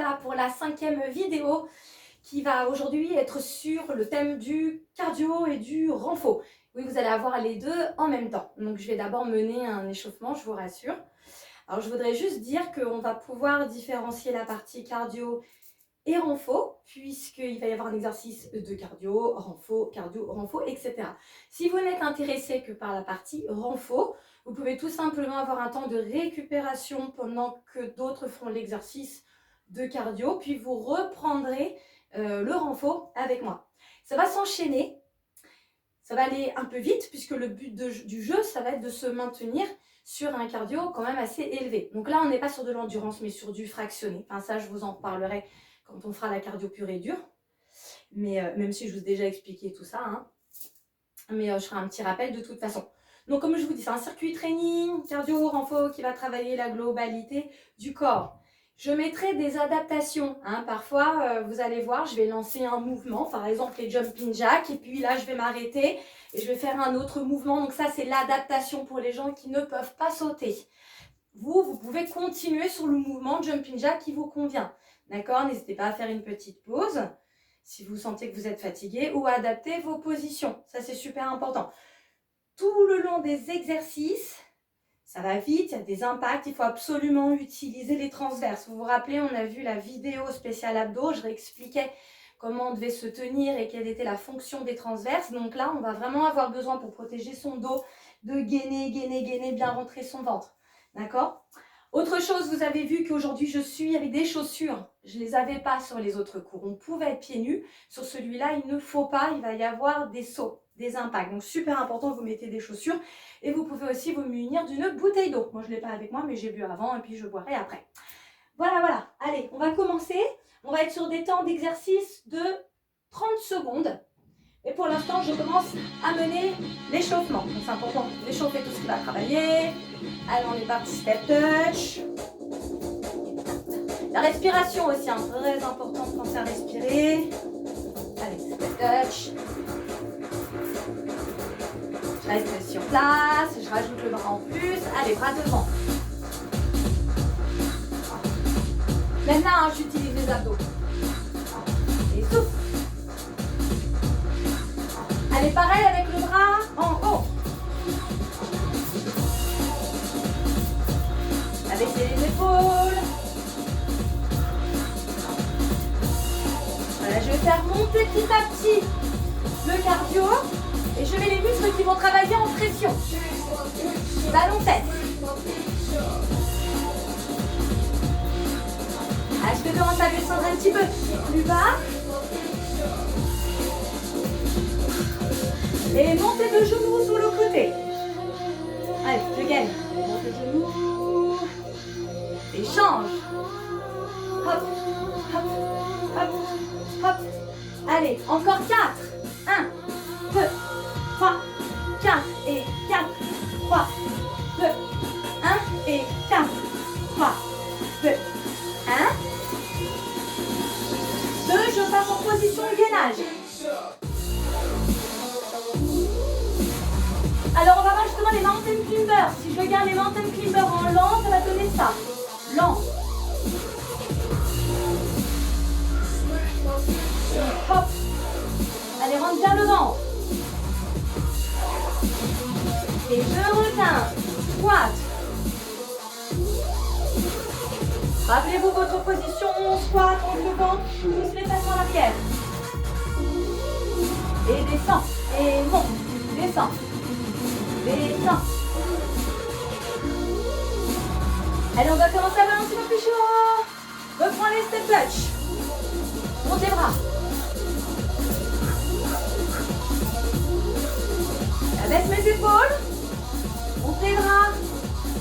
revoilà pour la 5e vidéo qui va aujourd'hui être sur le thème du cardio et du renfo. Oui, vous allez avoir les deux en même temps. Donc je vais d'abord mener un échauffement, je vous rassure. Alors je voudrais juste dire qu'on va pouvoir différencier la partie cardio et renfo, puisqu'il va y avoir un exercice de cardio, renfo, etc. Si vous n'êtes intéressé que par la partie renfo, vous pouvez tout simplement avoir un temps de récupération pendant que d'autres font l'exercice de cardio, puis vous reprendrez le renfo avec moi. Ça va s'enchaîner, ça va aller un peu vite, puisque le but du jeu, ça va être de se maintenir sur un cardio quand même assez élevé. Donc là, on n'est pas sur de l'endurance, mais sur du fractionné. Enfin, ça, je vous en reparlerai quand on fera la cardio pure et dure. Mais même si je vous ai déjà expliqué tout ça, hein. Mais je ferai un petit rappel de toute façon. Donc comme je vous dis, c'est un circuit training, cardio, renfo qui va travailler la globalité du corps. Je mettrai des adaptations. Hein. Parfois, vous allez voir, je vais lancer un mouvement, par exemple les jumping jacks, et puis là, je vais m'arrêter et je vais faire un autre mouvement. Donc ça, c'est l'adaptation pour les gens qui ne peuvent pas sauter. Vous pouvez continuer sur le mouvement jumping jack qui vous convient. D'accord? N'hésitez pas à faire une petite pause si vous sentez que vous êtes fatigué ou à adapter vos positions. Ça, c'est super important. Tout le long des exercices, ça va vite, il y a des impacts, il faut absolument utiliser les transverses. Vous vous rappelez, on a vu la vidéo spéciale abdos, je réexpliquais comment on devait se tenir et quelle était la fonction des transverses. Donc là, on va vraiment avoir besoin pour protéger son dos de gainer, bien rentrer son ventre. D'accord ? Autre chose, vous avez vu qu'aujourd'hui, je suis avec des chaussures. Je ne les avais pas sur les autres cours. On pouvait être pieds nus. Sur celui-là, il ne faut pas. Il va y avoir des sauts, des impacts. Donc, super important, vous mettez des chaussures. Et vous pouvez aussi vous munir d'une bouteille d'eau. Moi, je ne l'ai pas avec moi, mais j'ai bu avant et puis je boirai après. Voilà. Allez, on va commencer. On va être sur des temps d'exercice de 30 secondes. Et pour l'instant, je commence à mener l'échauffement. Donc, c'est important d'échauffer tout ce qui va travailler. Allez, on est parti, step touch. La respiration aussi, hein, très important de penser à respirer. Allez, step touch. Je reste sur place, je rajoute le bras en plus. Allez, bras devant. Maintenant, hein, j'utilise les abdos. Et souffle. Allez, pareil avec le bras en haut. Abaissez les épaules. Voilà, je vais faire monter petit à petit le cardio. Et je mets les muscles qui vont travailler en pression. Ballon tête. Ah, je te demande à descendre un petit peu plus bas. Et montez de genoux sur le côté. Allez, je gagne. Monte de genoux. Et change. Hop, hop, hop, hop. Allez, encore 4. 1, 2, 3, 4. Et 4, 3, 2, 1. Et 4, 3, 2, 1. 2, je passe en position de gainage. Alors on va voir justement les mountain climbers. Si je regarde les mountain climbers en lent, ça va donner ça. Lent. Hop. Allez, rentre bien le ventre. Et je retiens. Squat. Rappelez-vous votre position squat en levant. Pousse les fesses en arrière. Et descend. Et monte. Descend. Descends. Allez, on va commencer à aller un petit peu plus chaud. Reprends les step touch. Monte les bras. Abaisse mes épaules. Monte les bras.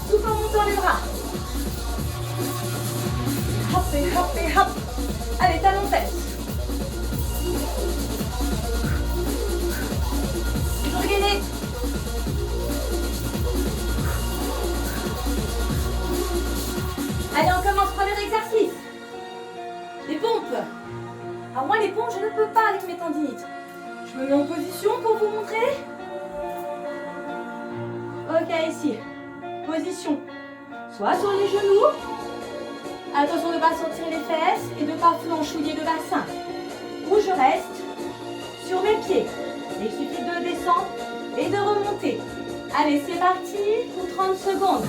Tout en montant les bras. Hop et hop et hop. Allez, talons fesses. Toujours gainé. Allez, on commence, premier exercice. Les pompes. Alors moi, les pompes, je ne peux pas avec mes tendinites. Je me mets en position pour vous montrer. Ok, ici. Position. Soit sur les genoux, Attention de ne pas sortir les fesses et de ne pas flanchouiller le bassin. Où je reste sur mes pieds. Il suffit de descendre et de remonter. Allez, c'est parti pour 30 secondes.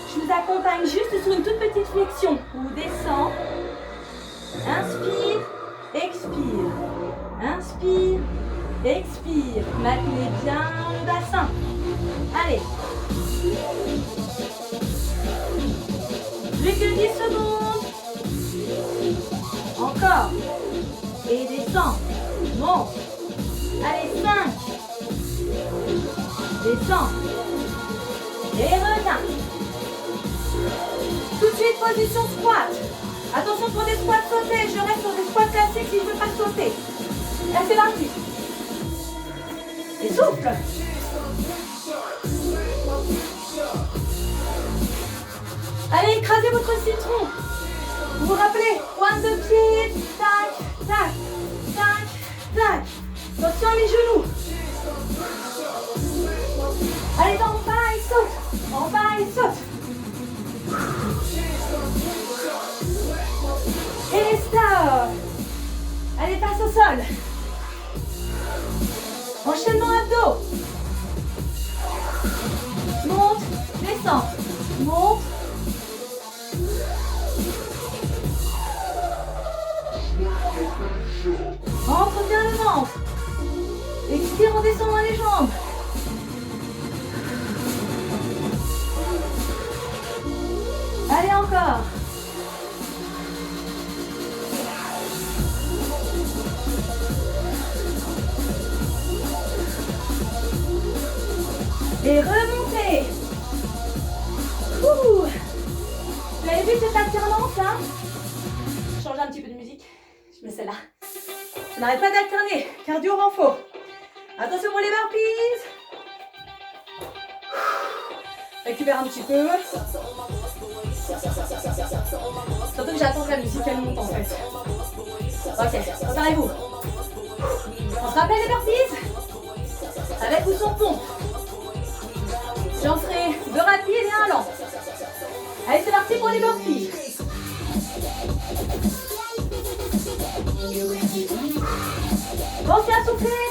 Je vous accompagne juste sur une toute petite flexion. Ou descend. Inspire, expire. Inspire, expire. Maintenez bien le bassin. Allez. Plus que 10 secondes. Encore. Et descend. Monte. Allez, 5. Descend. Et reviens. Tout de suite, position squat. Attention pour des squats sautés. Je reste sur des squats classiques si je ne veux pas sauter. Là, c'est parti. Et souffle. Allez, écrasez votre citron. Vous vous rappelez, pointe de pied. Tac, tac, tac, tac. Attention à mes genoux. Allez, en bas et saute. En bas et saute. Et stop. Allez, passe au sol. Enchaînement abdos. Monte, descend. Monte. Rentre bien le ventre. Expire en descendant les jambes. Allez, encore. Et remontez. Ouh. Vous avez vu cette alternance, hein? Je change un petit peu de musique. Je mets celle-là. On n'arrête pas d'alterner. Cardio renfort. Attention pour les burpees. Récupère un petit peu. Surtout que j'attends que la musique elle monte en fait. Ok, préparez-vous. On se rappelle les burpees? Avec ou sans pompe. J'en ferai 2 rapides et 1 lent. Allez, c'est parti pour les burpees. Pensez à souffler.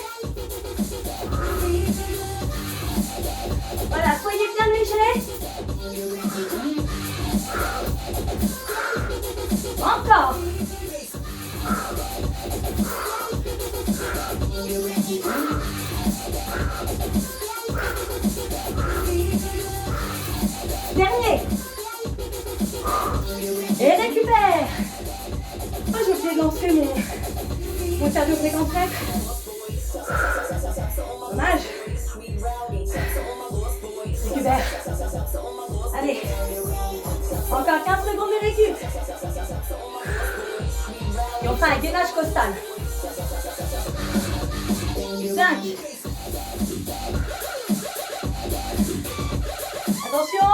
Voilà, soyez bien léger. Encore. Dernier. Et récupère. Oh, j'ai oublié de lancer mon cardio fréquence rep. Dommage. Récupère. Allez. Encore 15 secondes de récup. Et on fait un gainage costal. 5. Attention.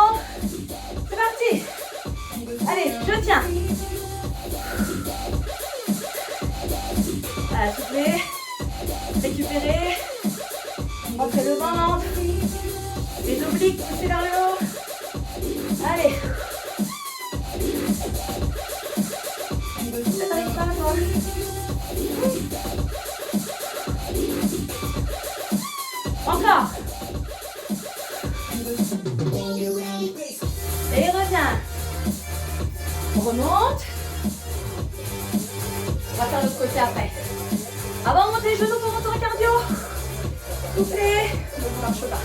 C'est parti. Allez, je tiens. Voilà, soufflez. Récupérez. Rentrez le ventre. Les obliques, poussez vers le haut. Allez. Ça t'arrive pas, toi? Encore. Et reviens. On remonte. On va faire l'autre côté après. Avant, on monte les genoux pour monter en cardio. Soufflez. Donc, on marche pas.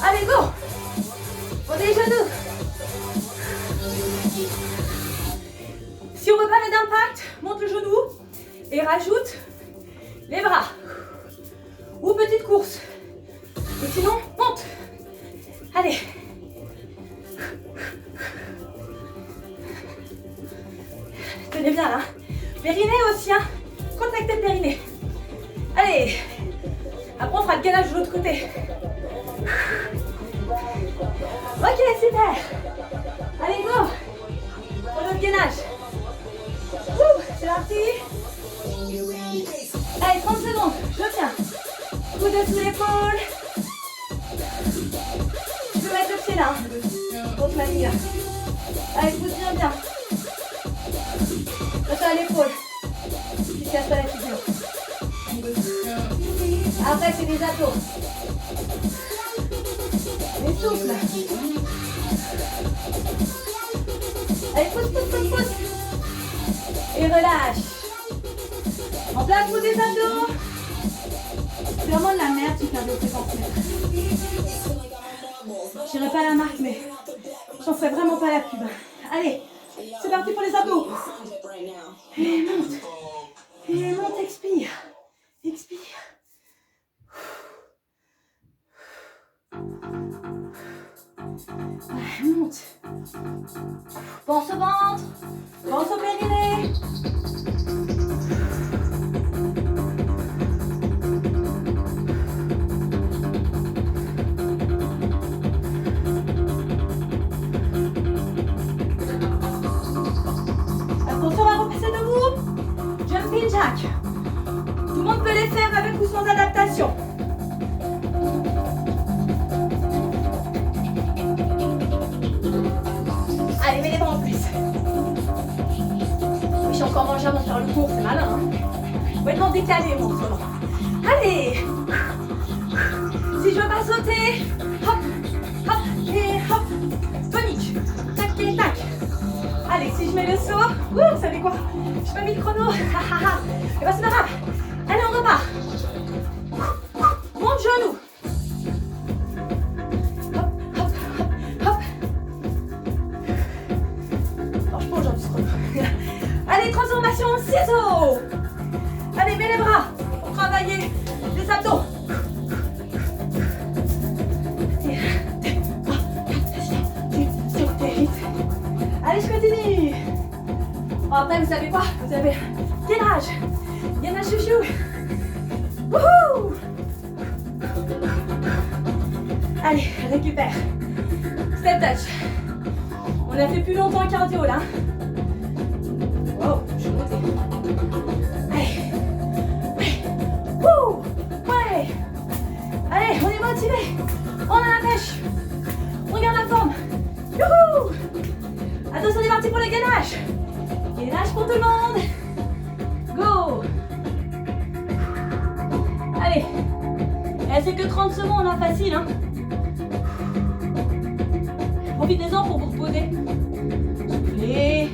Allez, go. Montez les genoux. Si on veut pas mettre d'impact, monte le genou et rajoute les bras. Ou petite course. Et sinon, monte. Allez. Tenez bien là. Périnée aussi, hein. Contractez le périnée. Allez. Après, on fera le gainage de l'autre côté. Ok, super. Allez, go. Pour l'autre gainage. C'est parti. Allez, 30 secondes. Je tiens. Coude sous l'épaule. Tu peux mettre le pied là. Contre ma ligne. Allez, pousse bien bien. Ça à l'épaule. Tu casses pas la figure. Après, c'est des abdos. Les souffles. Allez, pousse. Et relâche. En plein coup des abdos. C'est vraiment de la merde, tu cardio 50 mètres. Je dirais pas la marque, mais j'en ferai vraiment pas la pub. Allez, c'est parti pour les abdos. Et monte, expire. Expire. Allez, monte. Pense au ventre. Pense au périnée. Attention, on va repasser debout. Jumping jack. Tout le monde peut les faire avec ou sans adaptation. Allez, mets les bras en plus. Oui, j'ai encore mangé avant de faire le cours, c'est malin. Hein, complètement décalé, mon sol. Allez. Si je veux pas sauter, hop, hop et hop. Tonique. Tac et tac. Allez, si je mets le saut, vous savez quoi? Je pas mis le chrono. Et bah c'est pas grave. Allez, on repart. Monte genou. Hop, hop, hop, hop. Alors, je peux aujourd'hui ce chrono. Allez, transformation ciseaux. Allez, mets les bras pour travailler les abdos. Allez, je continue. Bon, après, vous savez quoi? Vous avez gainage chouchou. Wouhou! Allez, récupère. Step touch. On a fait plus longtemps cardio là. Wow, je suis montée. Allez. Ouais. Wouh! Ouais. Allez, on est motivé. On a la pêche. On garde la forme. Youhou! Attention, on est parti pour le gainage. Gainage pour tout le monde. Go! Allez. C'est que 30 secondes, hein, facile. Hein. Profitez-en pour vous reposer. Soufflez.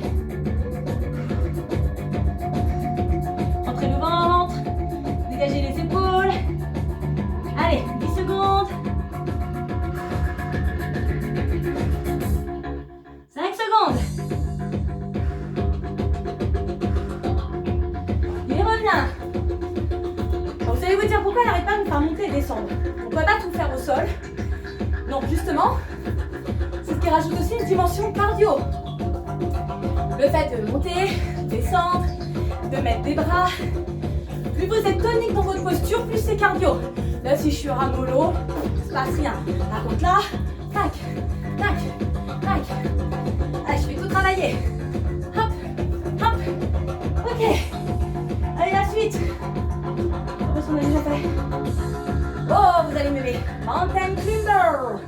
Rentrez le ventre. Dégagez les épaules. Allez, 10 secondes. 5 secondes. Et reviens. Vous allez vous dire pourquoi elle n'arrête pas de nous faire monter et descendre. On ne peut pas tout faire au sol. Non, justement, c'est ce qui rajoute aussi une dimension cardio. Le fait de monter, descendre, de mettre des bras. Plus vous êtes tonique dans votre posture, plus c'est cardio. Là, si je suis ramollo, il ne se passe rien. Par contre là, tac, tac, tac. Allez, je vais tout travailler. Hop, hop. Ok. Allez, la suite. On a déjà fait. Oh, vous allez m'aimer. Mountain climber.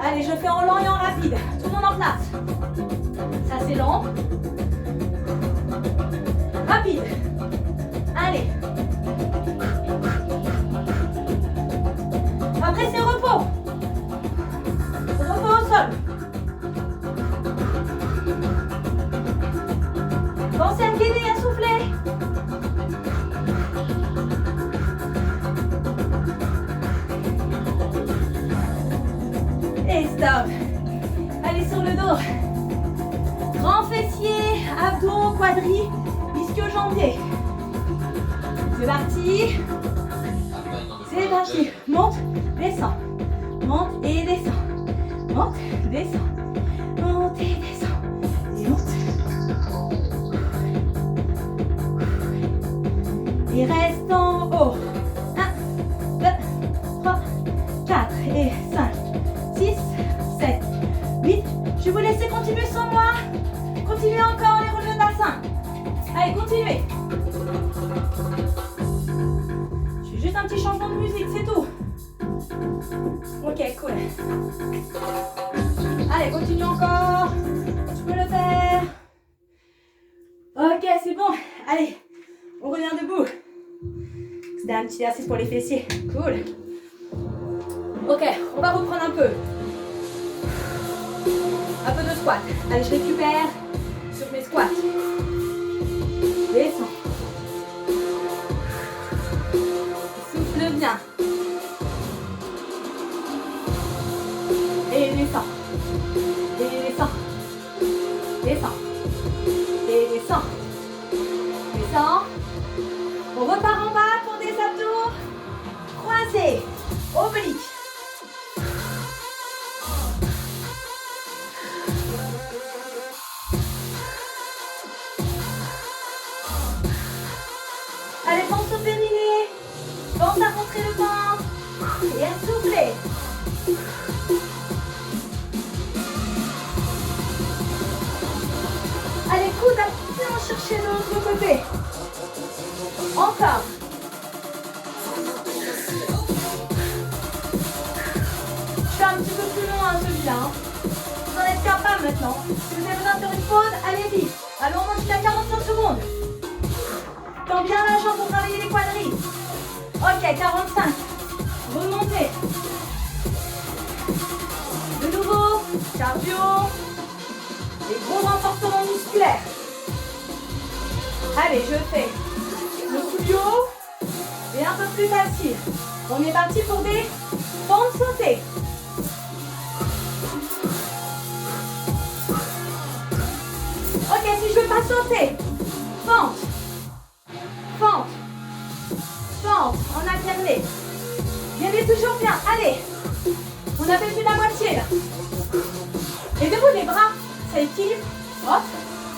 Allez, je fais en lent et en rapide. Tout le monde en place. Ça, c'est lent. Rapide. Allez. Après, c'est repos. Repos au sol. Pensez à me gainer et à souffler. Et stop. Allez sur le dos. Grand fessier, abdos, quadris, ischio-jambier. C'est parti. C'est parti. Monte, descend. Monte et descend. Monte, descend. Monte et descend. Et monte. Et reste en haut. 1, 2, 3, 4 et 5, 6, 7, 8. Je vais vous laisser continuer sans moi. Continuez encore les relevés de bassin. Allez, continuez. Je fais juste un petit changement de musique, c'est tout. Ok, cool. Allez, continue encore. Tu peux le faire. petit exercice pour les fessiers. Cool. Ok, on va reprendre un peu. Un peu de squat. Allez, je récupère sur mes squats. Descends. Souffle bien. Et descends. Et descends. Descends. Et descends. Descends. On repart en bas pour des abdos croisés, obliques. Allez, pense au périnée. Pense à rentrer le ventre et à souffler. Allez, coude à bien chercher de l'autre côté. Encore. Je fais un petit peu plus long celui-là. Vous en êtes capable maintenant. Si vous avez besoin de faire une pause, allez-y. Allons jusqu'à 45 secondes. Tends bien la jambe pour travailler les quadris. Ok, 45. Remontez. De nouveau, cardio. Des gros renforcements musculaires. Allez, je fais le plus haut et un peu plus facile. On est parti pour des pentes sautées. Ok, si je ne veux pas sauter, pente, pente, pente, en alterné. Viendez toujours bien, allez. On a fait plus de la moitié là. Et debout les bras, ça équilibre. Hop,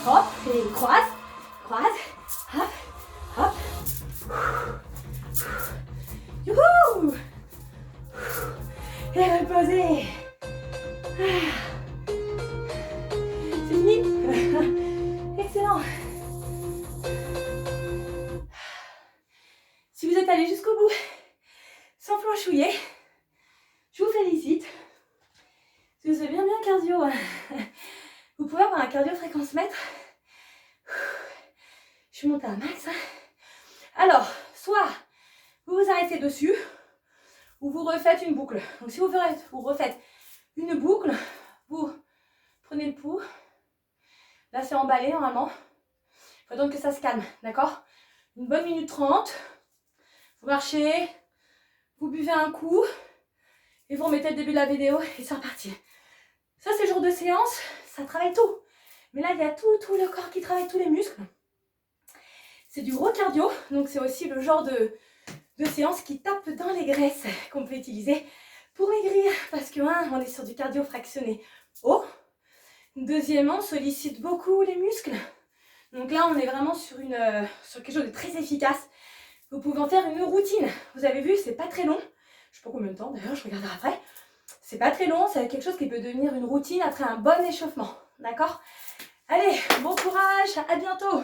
hop, et croise, croise, hop, hop. Youhou! Et reposez. C'est fini. Excellent. Si vous êtes allé jusqu'au bout, sans flanchouiller, je vous félicite. Si vous faites bien cardio, vous pouvez avoir un cardio fréquence mètre. Je suis montée à max. Alors, soit vous vous arrêtez dessus, ou vous refaites une boucle. Donc si vous refaites une boucle, vous prenez le pouls. Là c'est emballé normalement. Il faut donc que ça se calme, d'accord? Une bonne minute 30. Vous marchez, vous buvez un coup, et vous remettez le début de la vidéo, et c'est reparti. Ça c'est le jour de séance, ça travaille tout. Mais là il y a tout le corps qui travaille, tous les muscles. C'est du gros cardio, donc c'est aussi le genre de séance qui tape dans les graisses qu'on peut utiliser pour maigrir. Parce que, on est sur du cardio fractionné haut. Deuxièmement, on sollicite beaucoup les muscles. Donc là, on est vraiment sur quelque chose de très efficace. Vous pouvez en faire une routine. Vous avez vu, c'est pas très long. Je sais pas combien de temps, d'ailleurs, je regarderai après. C'est pas très long, c'est quelque chose qui peut devenir une routine après un bon échauffement. D'accord? Allez, bon courage, à bientôt!